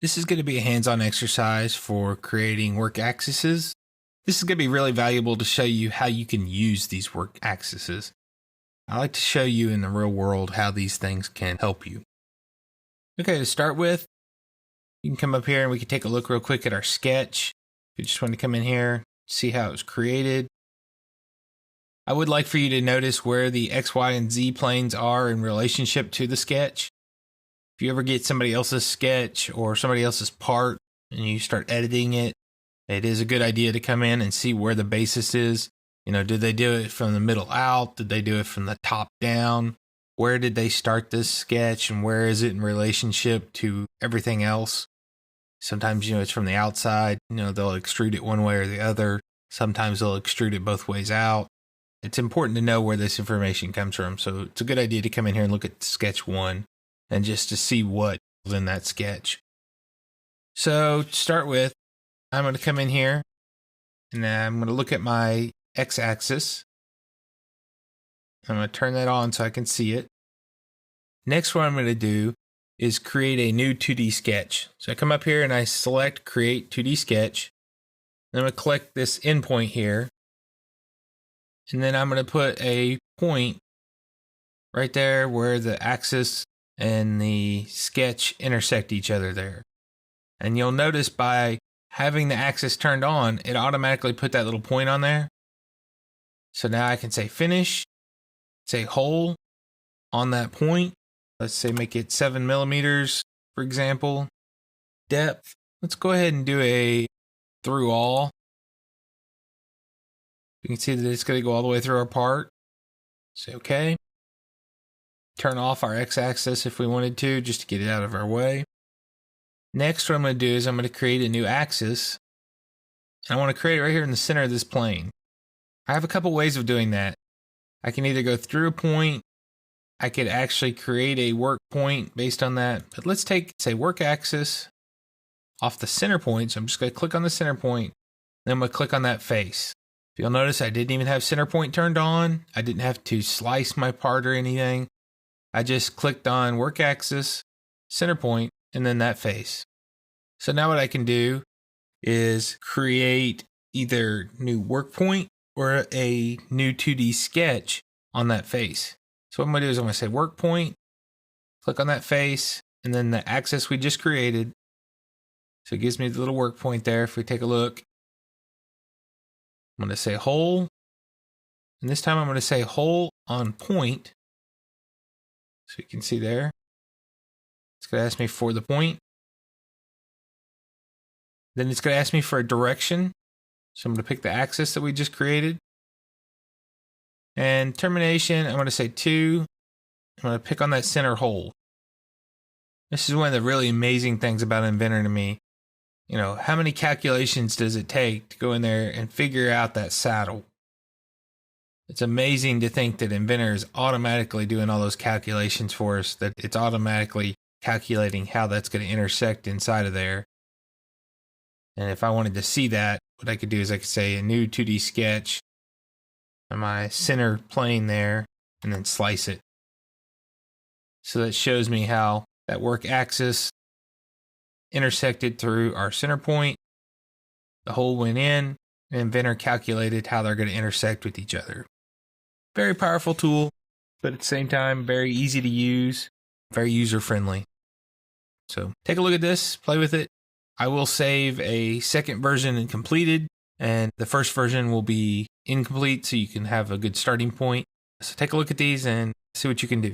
This is going to be a hands-on exercise for creating work axes. This is going to be really valuable to show you how you can use these work axes. I like to show you in the real world how these things can help you. Okay, to start with, you can come up here and we can take a look real quick at our sketch. If you just want to come in here, see how it was created. I would like for you to notice where the X, Y, and Z planes are in relationship to the sketch. If you ever get somebody else's sketch or somebody else's part and you start editing it, it is a good idea to come in and see where the basis is. You know, did they do it from the middle out? Did they do it from the top down? Where did they start this sketch and where is it in relationship to everything else? Sometimes, it's from the outside, they'll extrude it one way or the other. Sometimes they'll extrude it both ways out. It's important to know where this information comes from. So it's a good idea to come in here and look at sketch one and just to see what's in that sketch. So to start with, I'm going to come in here and I'm going to look at my x-axis. I'm going to turn that on so I can see it. Next, what I'm going to do is create a new 2D sketch. So I come up here and I select Create 2D Sketch. Then I'm going to click this endpoint here. And then I'm going to put a point right there where the axis and the sketch intersect each other there. And you'll notice by having the axis turned on, it automatically put that little point on there. So now I can say Finish, say Hole on that point. Let's say make it 7 millimeters, for example. Depth, let's go ahead and do a through all. You can see that it's going to go all the way through our part. Say OK. Turn off our x-axis if we wanted to, just to get it out of our way. Next, what I'm going to do is I'm going to create a new axis. And I want to create it right here in the center of this plane. I have a couple ways of doing that. I can either go through a point. I could actually create a work point based on that. But let's take, say, work axis off the center point. So I'm just going to click on the center point. Then I'm going to click on that face. If you'll notice, I didn't even have center point turned on. I didn't have to slice my part or anything. I just clicked on work axis, center point, and then that face. So now what I can do is create either new work point or a new 2D sketch on that face. So what I'm going to do is I'm going to say work point, click on that face, and then the axis we just created. So it gives me the little work point there. If we take a look, I'm going to say hole. And this time I'm going to say hole on point. So you can see there. It's going to ask me for the point. Then it's going to ask me for a direction. So I'm going to pick the axis that we just created. And termination, I'm going to say 2. I'm going to pick on that center hole. This is one of the really amazing things about Inventor to me. How many calculations does it take to go in there and figure out that saddle? It's amazing to think that Inventor is automatically doing all those calculations for us, that it's automatically calculating how that's going to intersect inside of there. And if I wanted to see that, what I could do is I could say a new 2D sketch on my center plane there and then slice it. So that shows me how that work axis intersected through our center point. The hole went in, and Inventor calculated how they're going to intersect with each other. Very powerful tool, but at the same time, very easy to use, very user-friendly. So take a look at this, play with it. I will save a second version and completed, and the first version will be incomplete so you can have a good starting point. So take a look at these and see what you can do.